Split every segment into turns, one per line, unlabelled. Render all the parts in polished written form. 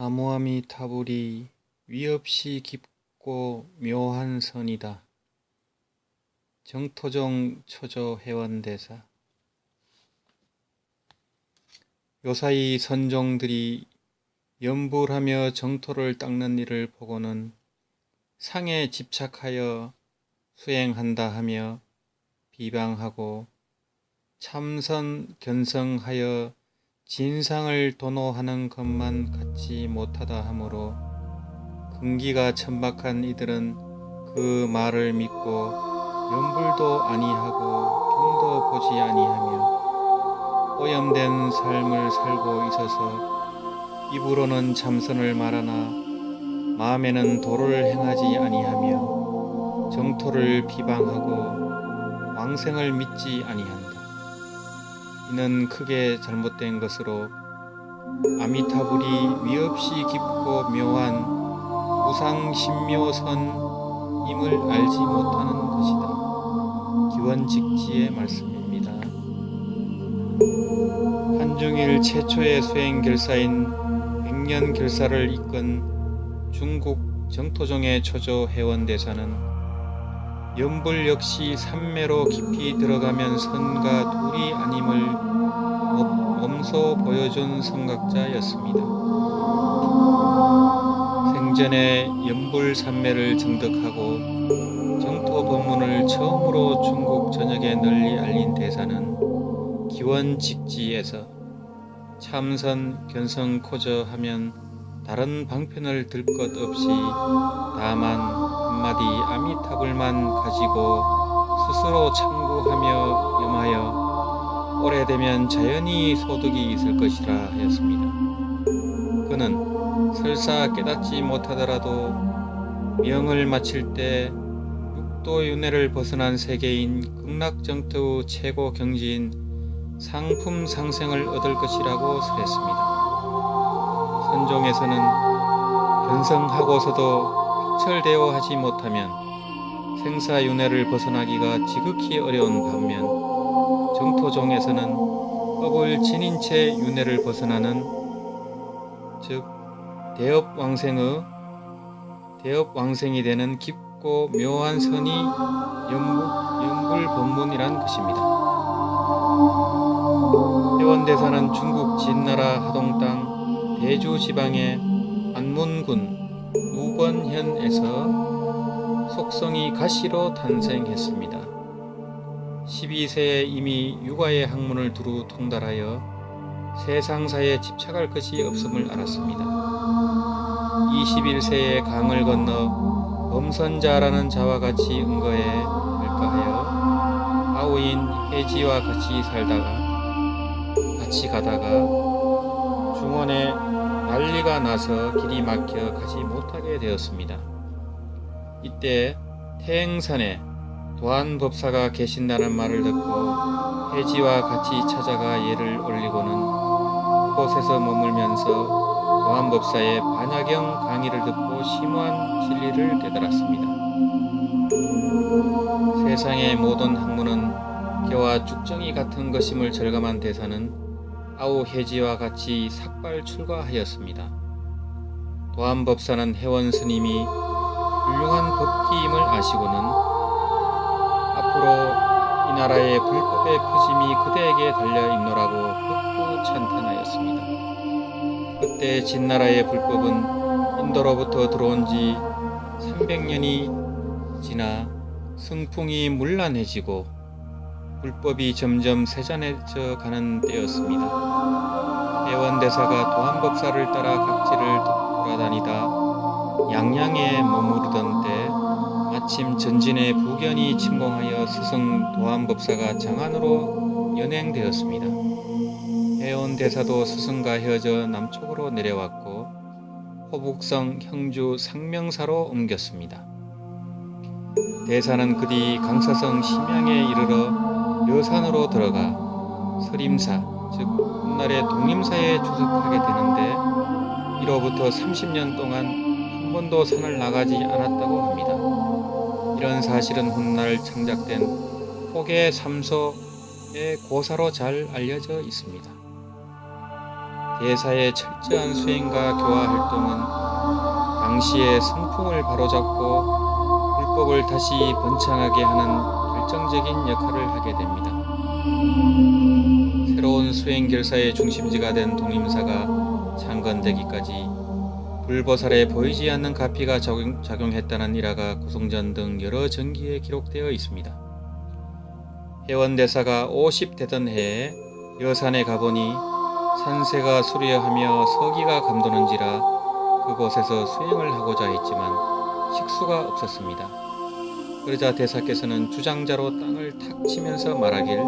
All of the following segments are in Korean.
나무아미타불이 위없이 깊고 묘한 선이다. 정토종 초조 해원대사. 요사이 선종들이 염불하며 정토를 닦는 일을 보고는 상에 집착하여 수행한다 하며 비방하고 참선 견성하여 진상을 도노하는 것만 갖지 못하다 하므로 근기가 천박한 이들은 그 말을 믿고 염불도 아니하고 경도 보지 아니하며 오염된 삶을 살고 있어서 입으로는 참선을 말하나 마음에는 도를 행하지 아니하며 정토를 비방하고 왕생을 믿지 아니한다. 이는 크게 잘못된 것으로 아미타불이 위없이 깊고 묘한 무상신묘선임을 알지 못하는 것이다. 기원직지의 말씀입니다. 한중일 최초의 수행결사인 백년결사를 이끈 중국 정토종의 초조 해원대사는 염불 역시 삼매로 깊이 들어가면 선과 둘이 아님을 몸소 보여준 성각자였습니다. 생전에 염불 삼매를 증득하고 정토 법문을 처음으로 중국 전역에 널리 알린 대사는 기원직지에서 참선 견성코저 하면 다른 방편을 들 것 없이 다만 한마디 아미타불만 가지고 스스로 참고하며 염하여 오래되면 자연히 소득이 있을 것이라 하였습니다. 그는 설사 깨닫지 못하더라도 명을 마칠 때 육도윤회를 벗어난 세계인 극락정토의 최고 경지인 상품상생을 얻을 것이라고 설했습니다. 선종에서는 견성하고서도 확철되어 하지 못하면 생사윤회를 벗어나기가 지극히 어려운 반면 정토종에서는 법을 지닌 채 윤회를 벗어나는 즉 대업왕생이 되는 깊고 묘한 선이 염불법문이란 것입니다. 해원대사는 중국 진나라 하동 땅 대주 지방의 안문군 우건현에서 속성이 가시로 탄생했습니다. 12세에 이미 육아의 학문을 두루 통달하여 세상사에 집착할 것이 없음을 알았습니다. 21세에 강을 건너 범선자라는 자와 같이 은거에 을가하여 아우인 해지와 같이 가다가 중원에 난리가 나서 길이 막혀 가지 못하게 되었습니다. 이때 태행산에 도안법사가 계신다는 말을 듣고 해지와 같이 찾아가 예를 올리고는 그곳에서 머물면서 도안법사의 반야경 강의를 듣고 심오한 진리를 깨달았습니다. 세상의 모든 학문은 개와 쭉정이 같은 것임을 절감한 대사는 아우 해지와 같이 삭발 출가하였습니다. 도안법사는 해원 스님이 훌륭한 법기임을 아시고는 앞으로 이 나라의 불법의 표짐이 그대에게 달려 있노라고 극구 찬탄하였습니다. 그때 진나라의 불법은 인도로부터 들어온 지 300년이 지나 승풍이 문란해지고 불법이 점점 세잔해져 가는 때였습니다. 해원대사가 도안법사를 따라 각지를 돌아다니다 양양에 머무르던 때 마침 전진의 부견이 침공하여 스승 도안법사가 장안으로 연행되었습니다. 해원대사도 스승과 헤어져 남쪽으로 내려왔고 호북성 형주 상명사로 옮겼습니다. 대사는 그뒤 강사성 심양에 이르러 여산으로 들어가 서림사 즉 훗날의 독림사에 주석하게 되는데 이로부터 30년 동안 한 번도 산을 나가지 않았다고 합니다. 이런 사실은 훗날 창작된 호계 삼소의 고사로 잘 알려져 있습니다. 대사의 철저한 수행과 교화 활동은 당시의 성풍을 바로잡고 불법을 다시 번창하게 하는 결정적인 역할을 하게 됩니다. 새로운 수행 결사의 중심지가 된 독림사가 창건되기까지 불보살에 보이지 않는 가피가 작용했다는 일화가 고송전 등 여러 전기에 기록되어 있습니다. 해원대사가 50되던 해에 여산에 가보니 산세가 수려하며 서기가 감도는지라 그곳에서 수행을 하고자 했지만 식수가 없었습니다. 그러자 대사께서는 주장자로 땅을 탁 치면서 말하길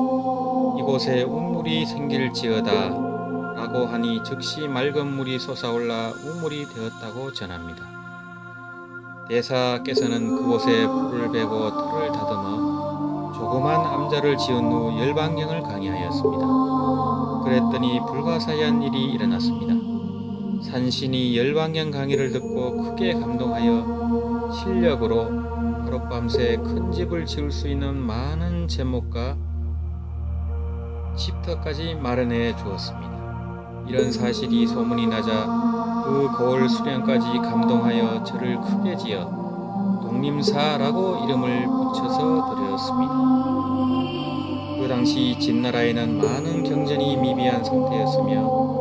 이곳에 우물이 생길지어다 라고 하니 즉시 맑은 물이 솟아올라 우물이 되었다고 전합니다. 대사께서는 그곳에 불을 베고 털을 다듬어 조그만 암자를 지은 후 열반경을 강의하였습니다. 그랬더니 불가사의한 일이 일어났습니다. 산신이 열반경 강의를 듣고 크게 감동하여 실력으로 하룻밤새 큰 집을 지을 수 있는 많은 제목과 집터까지 마련해 주었습니다. 이런 사실이 소문이 나자 그 고을 수령까지 감동하여 절을 크게 지어 독림사라고 이름을 붙여서 드렸습니다. 그 당시 진나라에는 많은 경전이 미비한 상태였으며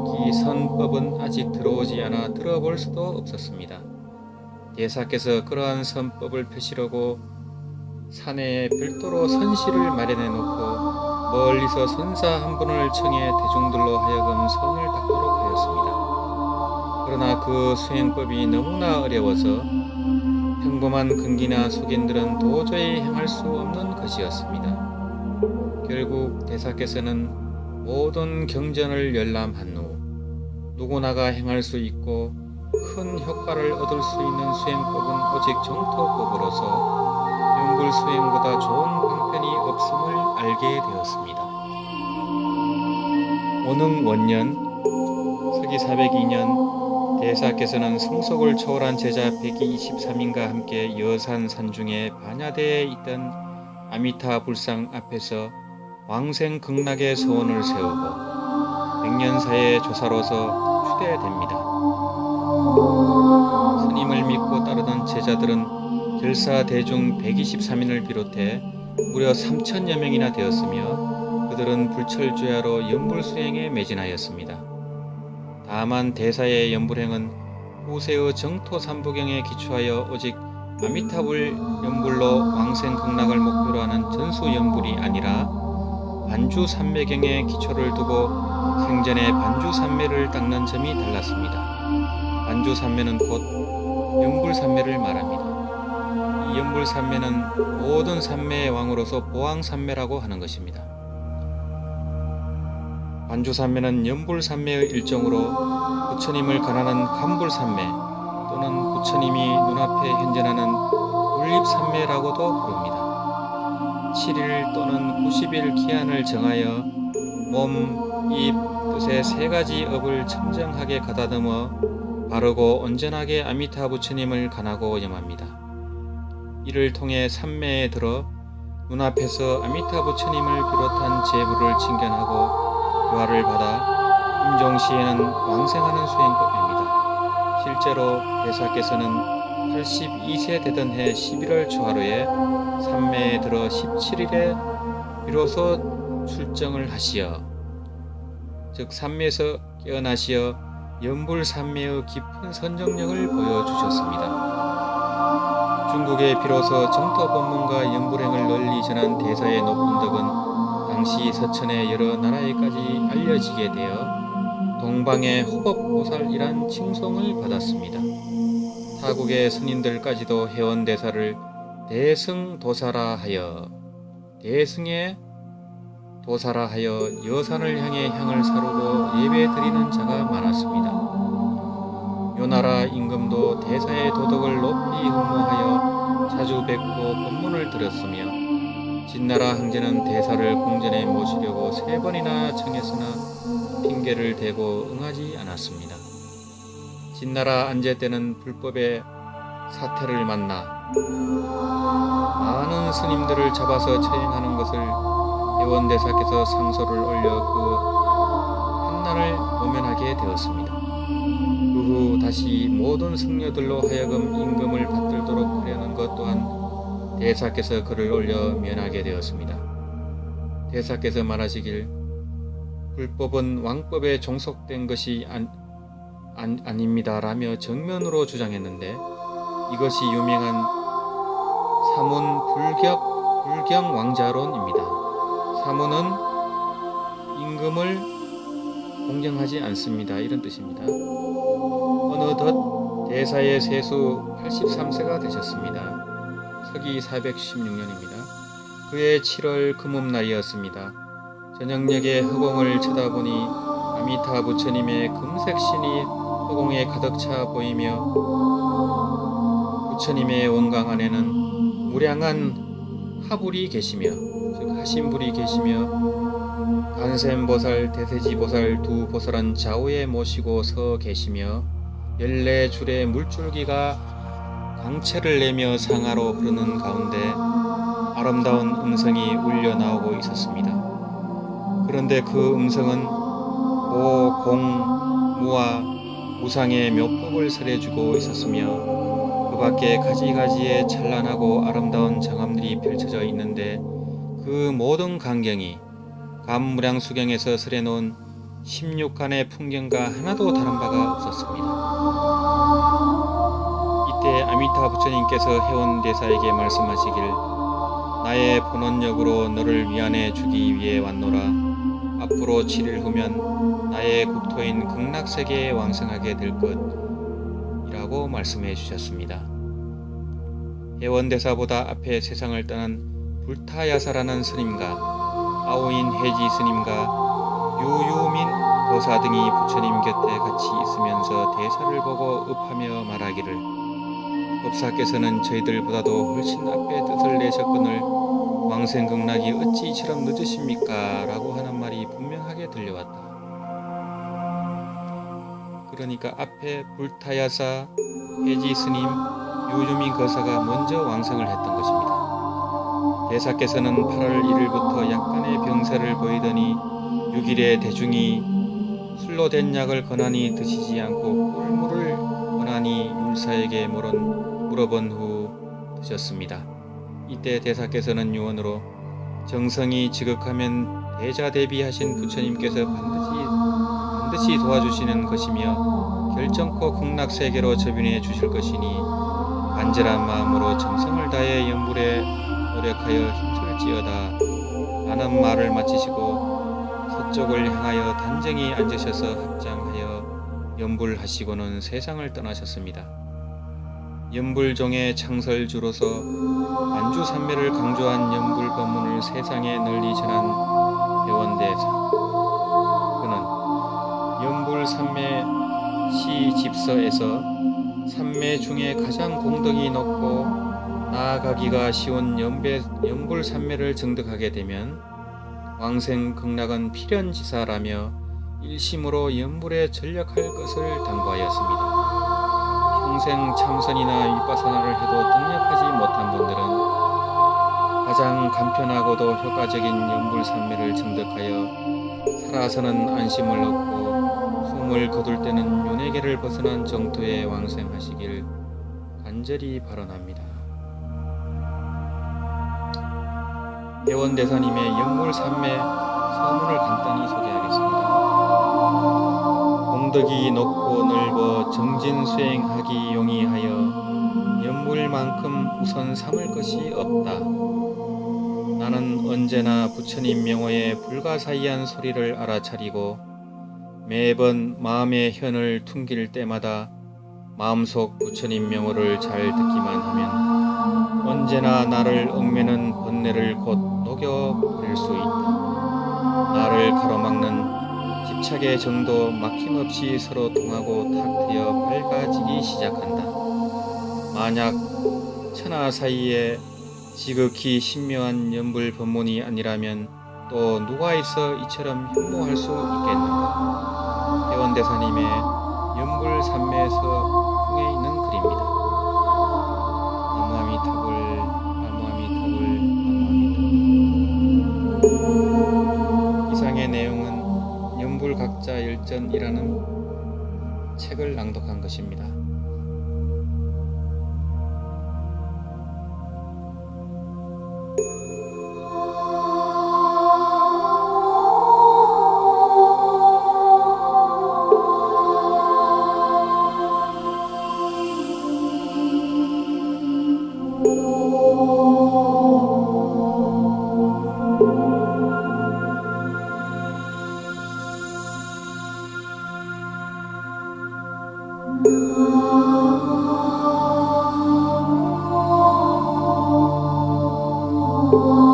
특히 선법은 아직 들어오지 않아 들어볼 수도 없었습니다. 대사께서 그러한 선법을 펴시려고 산에 별도로 선실을 마련해 놓고 멀리서 선사 한 분을 청해 대중들로 하여금 선을 닦도록 하였습니다. 그러나 그 수행법이 너무나 어려워서 평범한 근기나 속인들은 도저히 행할 수 없는 것이었습니다. 결국 대사께서는 모든 경전을 열람한 후 누구나가 행할 수 있고 큰 효과를 얻을 수 있는 수행법은 오직 정토법으로서 영불 수행보다 좋은 방편이 없음을 알게 되었습니다. 오능 원년 서기 402년 대사께서는 성속을 초월한 제자 123인과 함께 여산 산중에 반야대에 있던 아미타 불상 앞에서 왕생 극락의 서원을 세우고 백년사의 조사로서 추대됩니다. 스님을 믿고 따르던 제자들은 결사 대중 123인을 비롯해 무려 3천여 명이나 되었으며 그들은 불철주야로 연불수행에 매진하였습니다. 다만 대사의 연불행은 후세의 정토삼부경에 기초하여 오직 아미타불 연불로 왕생 극락을 목표로 하는 전수연불이 아니라 반주삼매경에 기초를 두고 생전에 반주삼매를 닦는 점이 달랐습니다. 반주삼매는 곧 연불삼매를 말합니다. 이 연불삼매는 모든 삼매의 왕으로서 보왕삼매라고 하는 것입니다. 반주삼매는 연불삼매의 일종으로 부처님을 관하는 간불삼매 또는 부처님이 눈앞에 현존하는 울립삼매라고도 부릅니다. 7일 또는 90일 기한을 정하여 몸, 입, 뜻의 세 가지 업을 청정하게 가다듬어 바르고 온전하게 아미타 부처님을 관하고 염합니다. 이를 통해 삼매에 들어 눈앞에서 아미타 부처님을 비롯한 제부를 칭견하고 교화를 받아 임종시에는 왕생하는 수행법입니다. 실제로 대사께서는 82세 되던 해 11월 초하루에 삼매에 들어 17일에 비로소 출정을 하시어 즉 삼매에서 깨어나시어 연불삼매의 깊은 선정력을 보여주셨습니다. 중국에 비로소 정토법문과 연불행을 널리 전한 대사의 높은 덕은 당시 서천의 여러 나라에까지 알려지게 되어 동방의 호법보살이란 칭송을 받았습니다. 타국의 스님들까지도 해원대사를 대승도사라 하여 대승의 도사라 하여 여산을 향해 향을 사르고 예배드리는 자가 많았습니다. 요나라 임금도 대사의 도덕을 높이 흠모하여 자주 뵙고 법문을 들었으며 진나라 황제는 대사를 궁전에 모시려고 3번이나 청했으나 핑계를 대고 응하지 않았습니다. 진나라 안제 때는 불법의 사태를 만나 많은 스님들을 잡아서 처형하는 것을 해원대사께서 상소를 올려 그 한난을 모면하게 하게 되었습니다. 그 후 다시 모든 승려들로 하여금 임금을 받들도록 하려는 것 또한 대사께서 글을 올려 면하게 되었습니다. 대사께서 말하시길 불법은 왕법에 종속된 것이 아닙니다라며 정면으로 주장했는데 이것이 유명한 사문 불경왕자론입니다. 사문은 임금을 공경하지 않습니다. 이런 뜻입니다. 어느덧 대사의 세수 83세가 되셨습니다. 서기 416년입니다. 그해 7월 금음날이었습니다. 저녁녘에 허공을 쳐다보니 아미타 부처님의 금색 신이 허공에 가득 차 보이며 부처님의 원광 안에는 무량한 하불이 계시며 즉 하신불이 계시며 간샘보살, 대세지보살 두 보살은 좌우에 모시고 서 계시며 14줄의 물줄기가 광채를 내며 상하로 흐르는 가운데 아름다운 음성이 울려 나오고 있었습니다. 그런데 그 음성은 고, 공, 무와 무상의 묘법을 설해주고 있었으며 그 밖에 가지가지의 찬란하고 아름다운 정암들이 펼쳐져 있는데 그 모든 광경이 감무량수경에서 설해놓은 16간의 풍경과 하나도 다른 바가 없었습니다. 이때 아미타 부처님께서 해원대사에게 말씀하시길 나의 본원력으로 너를 위안해 주기 위해 왔노라. 앞으로 7일 후면 나의 국토인 극락세계에 왕성하게 될 것이라고 말씀해 주셨습니다. 해원대사보다 앞에 세상을 떠난 불타야사라는 스님과 아오인 해지 스님과 유유민 거사 등이 부처님 곁에 같이 있으면서 대사를 보고 읍하며 말하기를 법사께서는 저희들보다도 훨씬 앞에 뜻을 내셨거늘 왕생극락이 어찌 이처럼 늦으십니까? 라고 하는 말이 분명하게 들려왔다. 그러니까 앞에 불타야사, 해지 스님, 유유민 거사가 먼저 왕성을 했던 것입니다. 대사께서는 8월 1일부터 약간의 병세를 보이더니 6일에 대중이 술로 된 약을 거나니 드시지 않고 꿀물을 거나니 율사에게 물어본 후 드셨습니다. 이때 대사께서는 유언으로 정성이 지극하면 대자대비하신 부처님께서 반드시 도와주시는 것이며 결정코 극락세계로 접인해 주실 것이니 간절한 마음으로 정성을 다해 연불에 노력하여 힘쓸지어다 라는 말을 마치시고 서쪽을 향하여 단정히 앉으셔서 합장하여 연불하시고는 세상을 떠나셨습니다. 연불종의 창설주로서 안주산매를 강조한 연불법문을 세상에 널리 전한 해원대사. 그는 연불산매 시집서에서 산매 중에 가장 공덕이 높고 나아가기가 쉬운 연불산매를 증득하게 되면 왕생 극락은 필연지사라며 일심으로 연불에 전력할 것을 당부하였습니다. 평생 참선이나 윗바사나를 해도 등력하지 못한 분들은 가장 간편하고도 효과적인 연불산매를 증득하여 살아서는 안심을 얻고 숨을 거둘 때는 윤회계를 벗어난 정토에 왕생하시길 간절히 발언합니다. 해원대사님의 연불산매 서문을 간단히 소개하겠습니다. 공덕이 높고 넓어 정진수행하기 용이하여 연불만큼 우선 삼을 것이 없다. 나는 언제나 부처님 명호의 불가사의한 소리를 알아차리고 매번 마음의 현을 퉁길 때마다 마음속 부처님 명호를 잘 듣기만 하면 언제나 나를 얽매는 번뇌를 곧 녹여버릴 수 있다. 나를 가로막는 집착의 정도 막힘없이 서로 통하고 탁 트여 밝아지기 시작한다. 만약 천하 사이에 지극히 신묘한 연불 법문이 아니라면 또 누가 있어 이처럼 흉모할 수 있겠는가. 해원대사님의 연불산매에서 풍에 있는 글입니다. 나무아미타불, 나무아미타불, 나무아미타불. 이상의 내용은 연불각자일전이라는 책을 낭독한 것입니다.
Oh